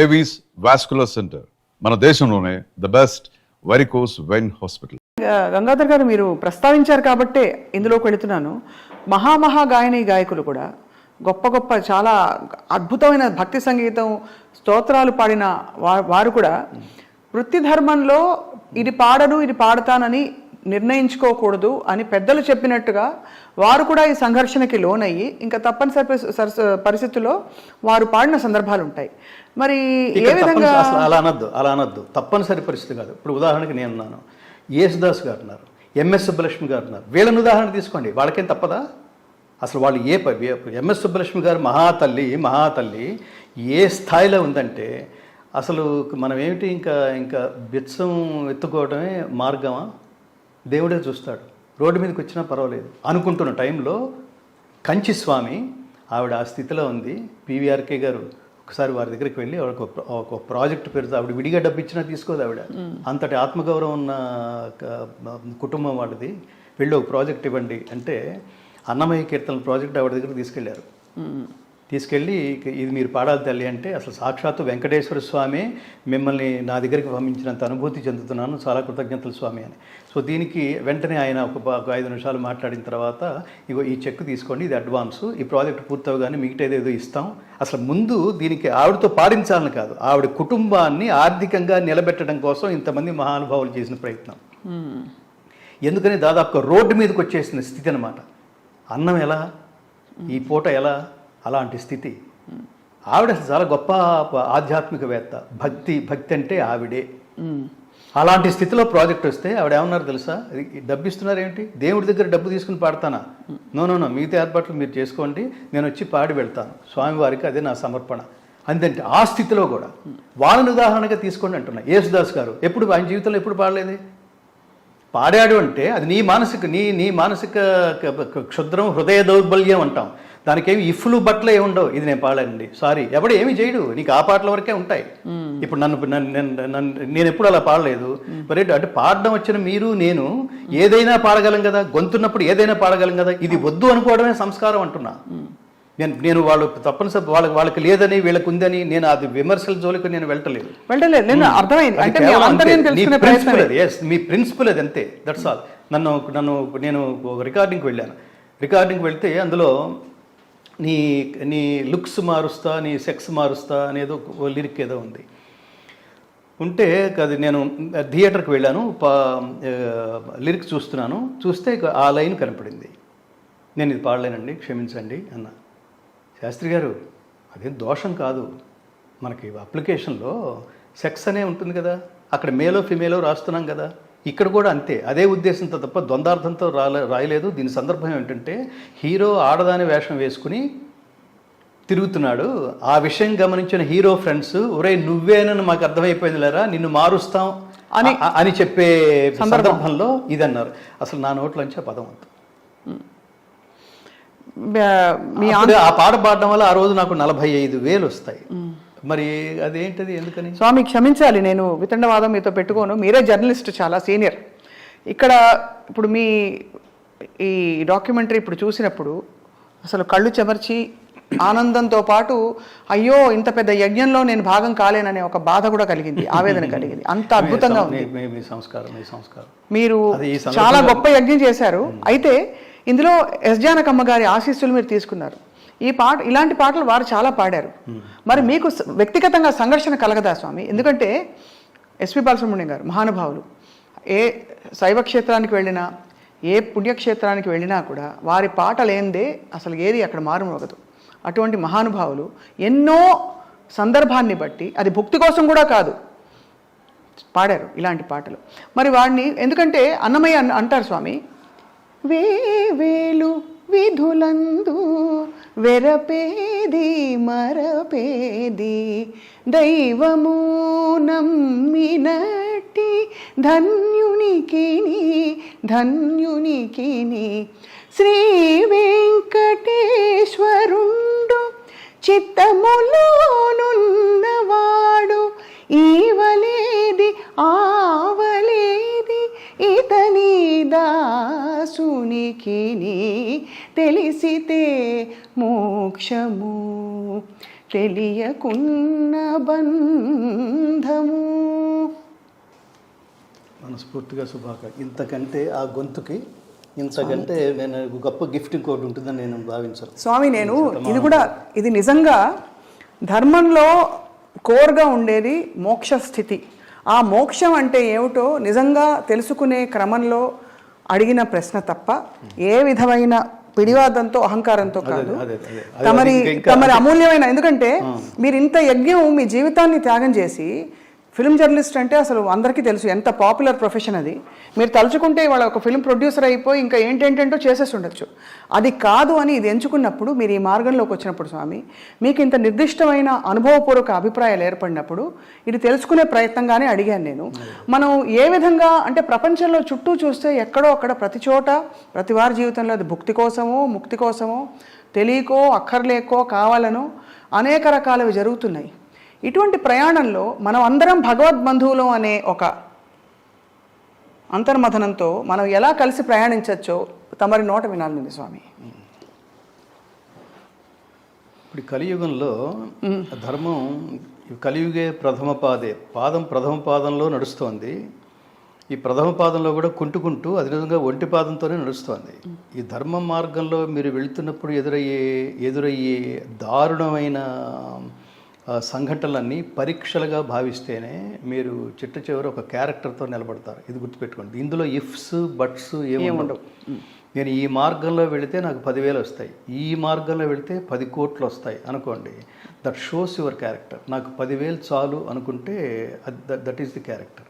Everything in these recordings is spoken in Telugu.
ఏవీస్ వాస్కులర్ సెంటర్ మన దేశంలోనే the best varicose vein hospital. Gangadhar గారు, మీరు ప్రస్తావించారు కాబట్టే ఇందులోకి వెళుతున్నాను. మహా గాయకులు కూడా గొప్ప గొప్ప చాలా అద్భుతమైన భక్తి సంగీతం స్తోత్రాలు పాడిన వారు కూడా వృత్తి ధర్మంలో ఇది పాడను ఇది పాడతానని నిర్ణయించుకోకూడదు అని పెద్దలు చెప్పినట్టుగా వారు కూడా ఈ సంఘర్షణకి లోనయ్యి ఇంకా తప్పనిసరి పరిస్థితుల్లో వారు పాడిన సందర్భాలు ఉంటాయి. మరి ఏ విధంగా అలా అనద్దు తప్పనిసరి పరిస్థితి కాదు. ఇప్పుడు ఉదాహరణకి నేను ఉన్నాను, యేసుదాస్ గారు ఉన్నారు, ఎంఎస్ సుబ్బలక్ష్మి గారు ఉన్నారు, వీళ్ళని ఉదాహరణ తీసుకోండి, వాళ్ళకేం తప్పదా? అసలు వాళ్ళు ఎంఎస్ సుబ్బలక్ష్మి గారు మహాతల్లి ఏ స్థాయిలో ఉందంటే అసలు మనం ఏమిటి ఇంకా బిత్సం ఎత్తుకోవడమే మార్గమా? దేవుడే చూస్తాడు. రోడ్డు మీదకి వచ్చినా పర్వాలేదు అనుకుంటున్న టైంలో కంచి స్వామి ఆవిడ ఆ స్థితిలో ఉంది. పివిఆర్కే గారు ఒకసారి వారి దగ్గరికి వెళ్ళి ఆవిడకు ఒక ప్రాజెక్ట్ పేరుతో ఆవిడ విడిగా డబ్బు ఇచ్చినా తీసుకోదు. ఆవిడ అంతటి ఆత్మగౌరవం ఉన్న కుటుంబం వాళ్ళది. వెళ్ళి ఒక ప్రాజెక్ట్ ఇవ్వండి అంటే అన్నమయ్య కీర్తనల ప్రాజెక్ట్ ఆవిడ దగ్గర తీసుకెళ్ళి ఇది మీరు పాడాలి తల్లి అంటే అసలు సాక్షాత్తు వెంకటేశ్వర స్వామి మిమ్మల్ని నా దగ్గరికి పంపించినంత అనుభూతి చెందుతున్నాను, చాలా కృతజ్ఞతలు స్వామి అని. సో దీనికి వెంటనే ఆయన ఒక 5 నిమిషాలు మాట్లాడిన తర్వాత ఇగో ఈ చెక్ తీసుకోండి, ఇది అడ్వాన్సు, ఈ ప్రాజెక్ట్ పూర్తవగానే మిగతాది ఏదో ఇస్తాం. అసలు ముందు దీనికి ఆవిడతో పాడించాలని కాదు, ఆవిడ కుటుంబాన్ని ఆర్థికంగా నిలబెట్టడం కోసం ఇంతమంది మహానుభావులు చేసిన ప్రయత్నం. ఎందుకని దాదాపు రోడ్డు మీదకి వచ్చేసిన స్థితి అనమాట. అన్నం ఎలా, ఈ పూట ఎలా, అలాంటి స్థితి. ఆవిడ చాలా గొప్ప ఆధ్యాత్మికవేత్త. భక్తి అంటే ఆవిడే. అలాంటి స్థితిలో ప్రాజెక్ట్ వస్తే ఆవిడ ఏమన్నారు తెలుసా? డబ్బు ఇస్తున్నారు ఏమిటి, దేవుడి దగ్గర డబ్బు తీసుకుని పాడతానా? నో మిగతా ఏర్పాట్లు మీరు చేసుకోండి, నేను వచ్చి పాడి వెళ్తాను స్వామివారికి, అదే నా సమర్పణ అందంటే. ఆ స్థితిలో కూడా వాళ్ళని ఉదాహరణగా తీసుకోండి అంటున్నా. యేసుదాస్ గారు ఎప్పుడు ఆయన జీవితంలో ఎప్పుడు పాడలేదు. పాడాడు అంటే అది నీ మానసిక క్షుద్రం, హృదయ దౌర్బల్యం అంటాం. దానికేమి ఇఫ్లు బట్టలు ఏమి ఉండవు. ఇది నేను పాడానండి, సారీ, ఎవడు ఏమి చేయడు, నీకు ఆ పాటల వరకే ఉంటాయి. ఇప్పుడు నేను ఎప్పుడు అలా పాడలేదు. మరి అంటే పాడడం వచ్చిన మీరు నేను ఏదైనా పాడగలం కదా, గొంతున్నప్పుడు ఏదైనా పాడగలం కదా. ఇది వద్దు అనుకోవడమే సంస్కారం అంటున్నా నేను. వాళ్ళు తప్పనిసరి వాళ్ళకి లేదని వీళ్ళకి ఉందని నేను అది విమర్శల జోలికి నేను వెళ్ళలేదు. మీ ప్రిన్సిపల్ అది అంతే, దట్స్ ఆల్. నేను రికార్డింగ్కి వెళ్తే అందులో నీ లుక్స్ మారుస్తా, నీ సెక్స్ మారుస్తా అనేదో లిరిక్ ఏదో ఉంది. ఉంటే అది నేను థియేటర్కి వెళ్ళాను, లిరిక్ చూస్తే ఆ లైన్ కనపడింది. నేను ఇది పాడలేనండి, క్షమించండి అన్న. శాస్త్రి గారు, అదేం దోషం కాదు, మనకి అప్లికేషన్లో సెక్స్ అనే ఉంటుంది కదా, అక్కడ మేలో ఫిమేలో రాస్తున్నాం కదా, ఇక్కడ కూడా అంతే, అదే ఉద్దేశంతో తప్ప ద్వంద్వార్థంతో రాయలేదు. దీని సందర్భం ఏంటంటే హీరో ఆడదాని వేషం వేసుకుని తిరుగుతున్నాడు. ఆ విషయం గమనించిన హీరో ఫ్రెండ్స్, ఒరే నువ్వేనని మాకు అర్థమైపోయింది లేరా, నిన్ను మారుస్తాం అని చెప్పే సందర్భంలో ఇదన్నారు. అసలు నా నోట్లోంచి ఆ పదం అంతా. ఆ పాట పాడడం వల్ల ఆ రోజు నాకు 45,000 వస్తాయి. మరి అదేంటది, ఎందుకని? స్వామి క్షమించాలి, నేను వితండవాదం మీతో పెట్టుకోను, మీరే జర్నలిస్ట్, చాలా సీనియర్. ఇక్కడ ఇప్పుడు మీ ఈ డాక్యుమెంటరీ ఇప్పుడు చూసినప్పుడు అసలు కళ్ళు చెమర్చి ఆనందంతో పాటు అయ్యో ఇంత పెద్ద యజ్ఞంలో నేను భాగం కాలేననే ఒక బాధ కూడా కలిగింది, ఆవేదన కలిగింది. అంత అద్భుతంగా ఉంది. మీరు చాలా గొప్ప యజ్ఞం చేశారు. అయితే ఇందులో ఎస్ జానకమ్మ గారి ఆశీస్సులు మీరు తీసుకున్నారు. ఈ పాట, ఇలాంటి పాటలు వారు చాలా పాడారు. మరి మీకు వ్యక్తిగతంగా సంఘర్షణ కలగదా స్వామి? ఎందుకంటే ఎస్పి బాలసుబ్రహ్మణ్యం గారు మహానుభావులు, ఏ శైవ క్షేత్రానికి వెళ్ళినా, ఏ పుణ్యక్షేత్రానికి వెళ్ళినా కూడా వారి పాట లేనిదే అసలు ఏది అక్కడ మారుమోగదు. అటువంటి మహానుభావులు ఎన్నో సందర్భాన్ని బట్టి, అది భక్తి కోసం కూడా కాదు, పాడారు ఇలాంటి పాటలు. మరి వాడిని ఎందుకంటే అన్నమయ్య అంటారు స్వామి, వేవేలు విధులందు వెరపేది మరపేది దైవము నమ్మినట్టి ధన్యునికిని శ్రీ వెంకటేశ్వరుండు చిత్తములోనున్నవాడు ఈవలేది ఆవలేది ఇతని దాసునికి తెలిసితే మోక్షము తెలియకున్న బంధము. మనస్ఫూర్తిగా శుభాకాంక్ష. ఇంతకంటే ఆ గొంతుకి ఇంతకంటే నేను గొప్ప గిఫ్ట్ ఇంకోటి ఉంటుందని నేను భావించాను స్వామి. నేను ఇది నిజంగా ధర్మంలో కోర్గా ఉండేది మోక్ష స్థితి. ఆ మోక్షం అంటే ఏమిటో నిజంగా తెలుసుకునే క్రమంలో అడిగిన ప్రశ్న తప్ప ఏ విధమైన పిడివాదంతో అహంకారంతో కాదు. తమరి అమూల్యమైన, ఎందుకంటే మీరు ఇంత యజ్ఞం మీ జీవితాన్ని త్యాగం చేసి, ఫిల్మ్ జర్నలిస్ట్ అంటే అసలు అందరికీ తెలుసు ఎంత పాపులర్ ప్రొఫెషన్ అది. మీరు తలుచుకుంటే వాళ్ళ ఒక ఫిల్మ్ ప్రొడ్యూసర్ అయిపోయి ఇంకా ఏంటేంటో చేసేసి ఉండొచ్చు. అది కాదు అని ఇది ఎంచుకున్నప్పుడు, మీరు ఈ మార్గంలోకి వచ్చినప్పుడు స్వామి, మీకు ఇంత నిర్దిష్టమైన అనుభవపూర్వక అభిప్రాయాలు ఏర్పడినప్పుడు ఇది తెలుసుకునే ప్రయత్నంగానే అడిగాను నేను. మనం ఏ విధంగా అంటే ప్రపంచంలో చుట్టూ చూస్తే ఎక్కడో అక్కడ ప్రతి చోట ప్రతి వారి జీవితంలో అది భుక్తి కోసమో ముక్తి కోసమో తెలియకో అక్కర్లేకో కావాలనో అనేక రకాలవి జరుగుతున్నాయి. ఇటువంటి ప్రయాణంలో మనం అందరం భగవద్బంధువులు అనే ఒక అంతర్మథనంతో మనం ఎలా కలిసి ప్రయాణించవచ్చో తమరి నోట వినాలనుంది స్వామి. ఇప్పుడు కలియుగంలో ధర్మం కలియుగే ప్రథమ పాదంలో నడుస్తోంది. ఈ ప్రథమ పాదంలో కూడా కుంటుకుంటూ అది నిజంగా ఒంటి పాదంతోనే నడుస్తోంది. ఈ ధర్మ మార్గంలో మీరు వెళుతున్నప్పుడు ఎదురయ్యే దారుణమైన సంఘటనలన్నీ పరీక్షలుగా భావిస్తేనే మీరు చిట్ట చివరి ఒక క్యారెక్టర్తో నిలబడతారు. ఇది గుర్తుపెట్టుకోండి. ఇందులో ఇఫ్స్ బట్స్ ఏముండవు. నేను ఈ మార్గంలో వెళితే నాకు 10,000 వస్తాయి, ఈ మార్గంలో వెళితే 10 కోట్లు వస్తాయి అనుకోండి. That shows your character. నాకు 10,000 చాలు అనుకుంటే that is the character.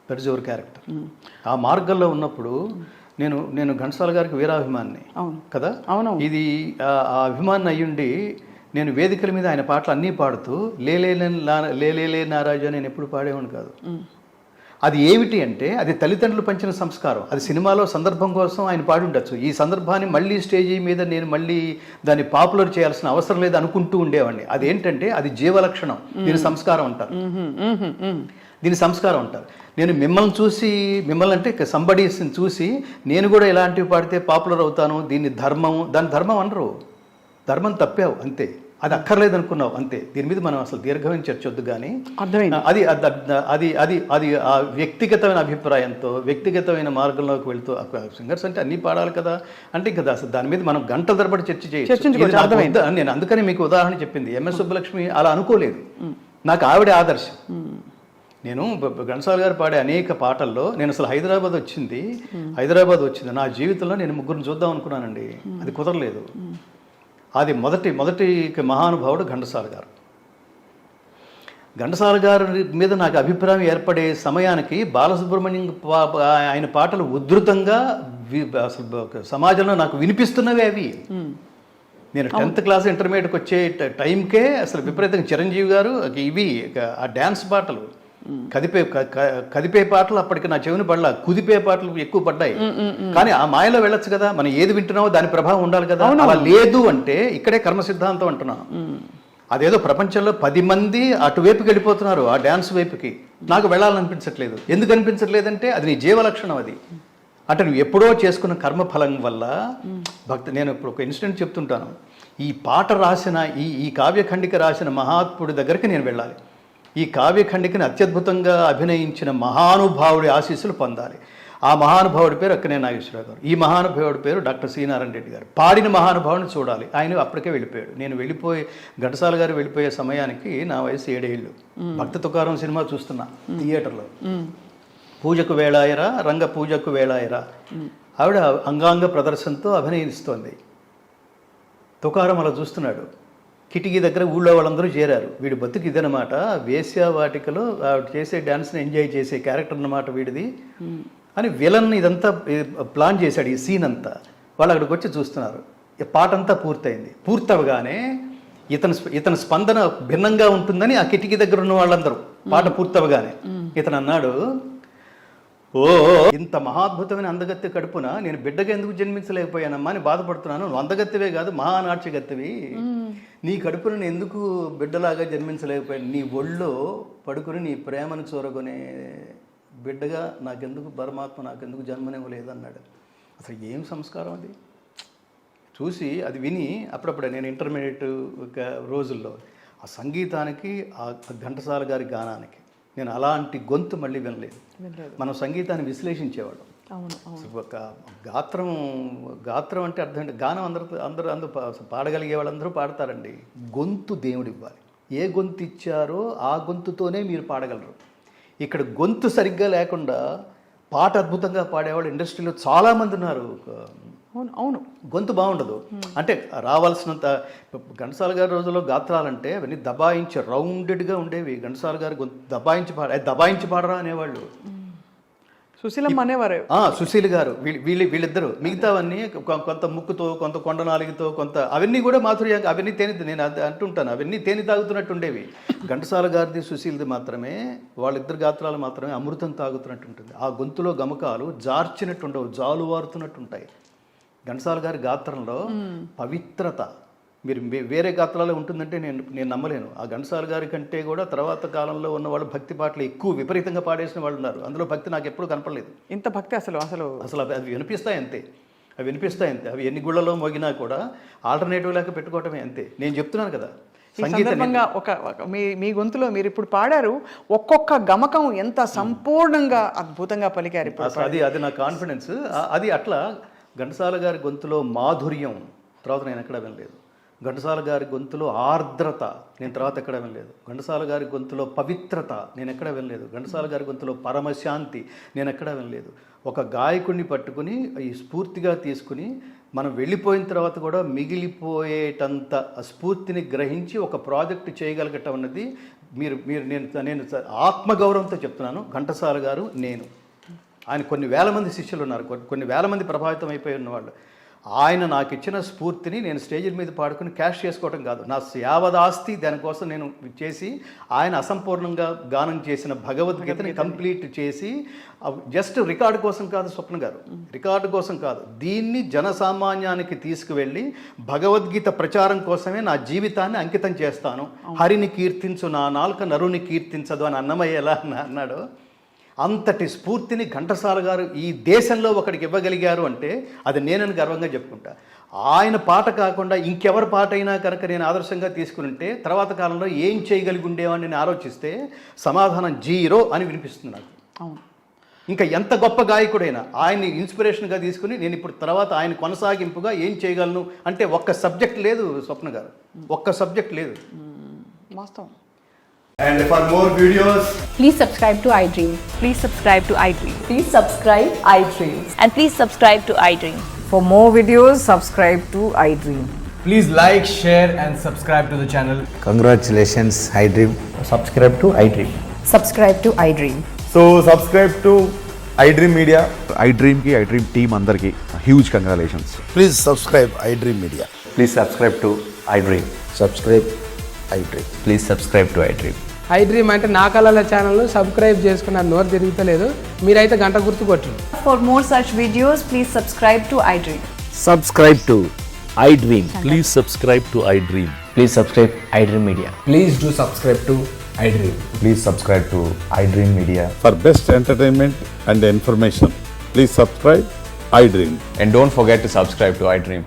That is your character. ఆ మార్గంలో ఉన్నప్పుడు నేను ఘంటసాల గారికి వీరాభిమాన్ని కదా. ఇది ఆ అభిమాని అయ్యుండి నేను వేదికల మీద ఆయన పాటలు అన్నీ పాడుతూ లేలే నారాజు నేను ఎప్పుడు పాడేవాడు కాదు. అది ఏమిటి అంటే అది తల్లిదండ్రులు పంచిన సంస్కారం. అది సినిమాలో సందర్భం కోసం ఆయన పాడి ఉండొచ్చు. ఈ సందర్భాన్ని మళ్ళీ స్టేజీ మీద నేను మళ్ళీ దాన్ని పాపులర్ చేయాల్సిన అవసరం లేదు అనుకుంటూ ఉండేవాడిని. అదేంటంటే అది జీవలక్షణం. దీని సంస్కారం అంటారు. దీని సంస్కారం అంటారు. నేను మిమ్మల్ని అంటే సంబడీస్ని చూసి నేను కూడా ఇలాంటివి పాడితే పాపులర్ అవుతాను, దీన్ని దాని ధర్మం అనరు. ధర్మం తప్పావు అంతే, అది అక్కర్లేదు అనుకున్నావు అంతే. దీని మీద మనం అసలు దీర్ఘమైన చర్చ వద్దు. కానీ అది అది అది అది ఆ వ్యక్తిగతమైన అభిప్రాయంతో వ్యక్తిగతమైన మార్గంలోకి వెళ్తూ సింగర్స్ అంటే అన్నీ పాడాలి కదా అంటే ఇంకా అసలు దాని మీద మనం గంటల తరబడి చర్చ చేయొచ్చు. నేను అందుకని మీకు ఉదాహరణ చెప్పింది. ఎంఎస్ సుబ్బలక్ష్మి అలా అనుకోలేదు. నాకు ఆవిడ ఆదర్శం. నేను ఘంటసాల గారు పాడే అనేక పాటల్లో నేను అసలు హైదరాబాద్ వచ్చింది నా జీవితంలో నేను ముగ్గురిని చూద్దాం అనుకున్నానండి. అది కుదరలేదు. అది మొదటి మహానుభావుడు ఘంటసాల గారు. ఘంటసాల గారి మీద నాకు అభిప్రాయం ఏర్పడే సమయానికి బాలసుబ్రహ్మణ్యం ఆయన పాటలు ఉధృతంగా అసలు సమాజంలో నాకు వినిపిస్తున్నవి అవి. నేను 10th క్లాస్ ఇంటర్మీడియట్కి వచ్చే టైంకే అసలు విపరీతంగా చిరంజీవి గారు ఇవి ఆ డ్యాన్స్ పాటలు కదిపే పాటలు అప్పటికి నా చెవిని పడలా, కుదిపే పాటలు ఎక్కువ పడ్డాయి. కానీ ఆ మాయలో వెళ్ళొచ్చు కదా, మనం ఏది వింటున్నామో దాని ప్రభావం ఉండాలి కదా. అలా లేదు అంటే ఇక్కడే కర్మ సిద్ధాంతం అంటున్నాను. అదేదో ప్రపంచంలో 10 మంది అటువైపుకి వెళ్ళిపోతున్నారు, ఆ డ్యాన్స్ వైపుకి. నాకు వెళ్ళాలనిపించట్లేదు. ఎందుకు అనిపించట్లేదంటే అది నీ జీవలక్షణం. అది అంటే నువ్వు ఎప్పుడో చేసుకున్న కర్మఫలం వల్ల నేను ఇప్పుడు ఒక ఇన్సిడెంట్ చెప్తుంటాను. ఈ పాట రాసిన ఈ కావ్యఖండిక రాసిన మహాత్ముడి దగ్గరికి నేను వెళ్ళాలి. ఈ కావ్యఖండికని అత్యద్భుతంగా అభినయించిన మహానుభావుడి ఆశీస్సులు పొందాలి. ఆ మహానుభావుడి పేరు అక్కినేని నాగేశ్వరరావు గారు. ఈ మహానుభావుడి పేరు డాక్టర్ సి నారాయణ రెడ్డి గారు. పాడిన మహానుభావుని చూడాలి. ఆయన అప్పటికే వెళ్ళిపోయాడు. నేను ఘంటసాల గారు వెళ్ళిపోయే సమయానికి నా వయసు 7 ఏళ్ళు. భక్త తుకారం సినిమా చూస్తున్నా థియేటర్లో. పూజకు వేళాయరా రంగ పూజకు వేళాయరా ఆవిడ అంగాంగ ప్రదర్శనతో అభినయిస్తోంది. తుకారం అలా చూస్తున్నాడు. కిటికీ దగ్గర ఊళ్ళో వాళ్ళందరూ చేరారు. వీడి బతుకు ఇదనమాట, వేశ్యావాటికలో ఆవిడ చేసే డ్యాన్స్ని ఎంజాయ్ చేసే క్యారెక్టర్ అన్నమాట వీడిది అని విలన్ ఇదంతా ప్లాన్ చేశాడు. ఈ సీన్ అంతా వాళ్ళు అక్కడికి వచ్చి చూస్తున్నారు. పాట అంతా పూర్తవగానే ఇతని స్పందన భిన్నంగా ఉంటుందని ఆ కిటికీ దగ్గర ఉన్న వాళ్ళందరూ పాట పూర్తవగానే ఇతను అన్నాడు, ఓ ఇంత మహాద్భుతమైన అందగత్తె కడుపున నేను బిడ్డగా ఎందుకు జన్మించలేకపోయానమ్మా అని బాధపడుతున్నాను. నువ్వు అందగత్తెవే కాదు, మహానాట్యగత్తెవి. నీ కడుపున నేను ఎందుకు బిడ్డలాగా జన్మించలేకపోయాను? నీ ఒళ్ళో పడుకుని నీ ప్రేమను చూరగొనే బిడ్డగా నాకెందుకు పరమాత్మ నాకెందుకు జన్మనివ్వలేదు అన్నాడు. అసలు ఏం సంస్కారం అది చూసి అది విని అప్పుడప్పుడే నేను ఇంటర్మీడియట్ రోజుల్లో ఆ సంగీతానికి ఆ ఘంటసాల గారి గానానికి నేను అలాంటి గొంతు మళ్ళీ వినలేదు. మనం సంగీతాన్ని విశ్లేషించేవాళ్ళం. అవును. ఒక గాత్రం అంటే అర్థం అంటే గానం అందరూ పాడగలిగే వాళ్ళందరూ పాడతారండి. గొంతు దేవుడు ఇవ్వాలి. ఏ గొంతు ఇచ్చారో ఆ గొంతుతోనే మీరు పాడగలరు. ఇక్కడ గొంతు సరిగ్గా లేకుండా పాట అద్భుతంగా పాడేవాళ్ళు ఇండస్ట్రీలో చాలామంది ఉన్నారు. అవును అవును గొంతు బాగుండదు. అంటే రావాల్సినంత ఘంటసాల గారి రోజుల్లో గాత్రాలంటే అవన్నీ దబాయించి రౌండెడ్గా ఉండేవి. ఘంటసాల గారి గొంతు దబాయించి పాడరా అనేవాళ్ళు. సుశీలమ్మ అనేవారు. సుశీల్ గారు వీళ్ళిద్దరు. మిగతావన్నీ కొంత ముక్కుతో, కొంత కొండ నాలుగుతో, కొంత అవన్నీ కూడా మాధుర్యంగా అవన్నీ తేనె, నేను అంటుంటాను అవన్నీ తేనె తాగుతున్నట్టు ఉండేవి. ఘంటసాల గారిది సుశీల్ది మాత్రమే, వాళ్ళిద్దరు గాత్రాలు మాత్రమే అమృతం తాగుతున్నట్టు ఉంటుంది. ఆ గొంతులో గమకాలు జార్చినట్టు ఉండవు, జాలువారుతున్నట్టు ఉంటాయి. ఘంటసాల గారి గాత్రంలో పవిత్రత మీరు వేరే గాత్రాలు ఉంటుందంటే నేను నమ్మలేను. ఆ ఘంటసాల గారి కంటే కూడా తర్వాత కాలంలో ఉన్న వాళ్ళు భక్తి పాటలు ఎక్కువ విపరీతంగా పాడేసిన వాళ్ళు ఉన్నారు. అందులో భక్తి నాకు ఎప్పుడూ కనపడలేదు. ఇంత భక్తి అసలు అవి వినిపిస్తాయి అంతే. అవి ఎన్ని గుళ్ళలో మోగినా కూడా ఆల్టర్నేటివ్ లేక పెట్టుకోవటమే అంతే. నేను చెప్తున్నాను కదా, సందర్భంగా మీ గొంతులో మీరు ఇప్పుడు పాడారు, ఒక్కొక్క గమకం ఎంత సంపూర్ణంగా అద్భుతంగా పలికారు. అది నా కాన్ఫిడెన్స్. అది అట్లా ఘంటసాల గారి గొంతులో మాధుర్యం తర్వాత నేను ఎక్కడ వినలేదు. ఘంటసాల గారి గొంతులో ఆర్ద్రత నేను తర్వాత ఎక్కడ వినలేదు. ఘంటసాల గారి గొంతులో పవిత్రత నేను ఎక్కడ వినలేదు. ఘంటసాల గారి గొంతులో పరమశాంతి నేను ఎక్కడ వినలేదు. ఒక గాయకుడిని పట్టుకుని ఈ స్ఫూర్తిగా తీసుకుని మనం వెళ్ళిపోయిన తర్వాత కూడా మిగిలిపోయేటంత స్ఫూర్తిని గ్రహించి ఒక ప్రాజెక్టు చేయగలగటం అన్నది నేను ఆత్మగౌరవంతో చెప్తున్నాను. ఘంటసాల గారు ఆయన కొన్ని వేల మంది శిష్యులు ఉన్నారు, కొన్ని వేల మంది ప్రభావితం అయిపోయి ఉన్నవాళ్ళు. ఆయన నాకు ఇచ్చిన స్ఫూర్తిని నేను స్టేజ్ల మీద పాడుకుని క్యాష్ చేసుకోవటం కాదు, నా యావదాస్తి దానికోసం నేను చేసి ఆయన అసంపూర్ణంగా గానం చేసిన భగవద్గీతని కంప్లీట్ చేసి జస్ట్ రికార్డు కోసం కాదు స్వప్న గారు, రికార్డు కోసం కాదు, దీన్ని జనసామాన్యానికి తీసుకువెళ్ళి భగవద్గీత ప్రచారం కోసమే నా జీవితాన్ని అంకితం చేస్తాను. హరిని కీర్తించు నా నాలుక నరుని కీర్తించదు అని అన్నమయ్య ఎలా అన్నాడో అంతటి స్ఫూర్తిని ఘంటసాల గారు ఈ దేశంలో ఒకడికి ఇవ్వగలిగారు అంటే అది నేనని గర్వంగా చెప్పుకుంటా. ఆయన పాట కాకుండా ఇంకెవరి పాట అయినా కనుక నేను ఆదర్శంగా తీసుకుని తర్వాత కాలంలో ఏం చేయగలిగి ఉండేవాడిని నేను ఆలోచిస్తే సమాధానం 0 అని వినిపిస్తుంది నాకు. అవును. ఇంకా ఎంత గొప్ప గాయకుడైనా ఆయన్ని ఇన్స్పిరేషన్గా తీసుకుని నేను ఇప్పుడు తర్వాత ఆయన కొనసాగింపుగా ఏం చేయగలను అంటే ఒక్క సబ్జెక్ట్ లేదు స్వప్న గారు, ఒక్క సబ్జెక్ట్ లేదు. వాస్తవం. And for more videos, please subscribe to iDream. Please subscribe to iDream. Please subscribe iDream. And please subscribe to iDream. For more videos, subscribe to iDream. Please like, share and subscribe to the channel. Congratulations, iDream. subscribe to iDream. Subscribe to iDream. So subscribe to iDream Media. iDream team andarki huge congratulations. Please subscribe iDream Media. Please subscribe to iDream. Subscribe iDream. Please subscribe to iDream. iDream అంటే నా కళల ఛానల్ను సబ్స్క్రైబ్ చేసుకున్న నోరు తిరుగుతలేదు, మీరైతే గంట గుర్తు కొట్టండి. For more such videos, please subscribe to iDream. Subscribe to iDream. Please subscribe to iDream. Please subscribe iDream Media. Please do subscribe to iDream. Please subscribe to iDream Media. For best entertainment and information, please subscribe iDream. And don't forget to subscribe to iDream.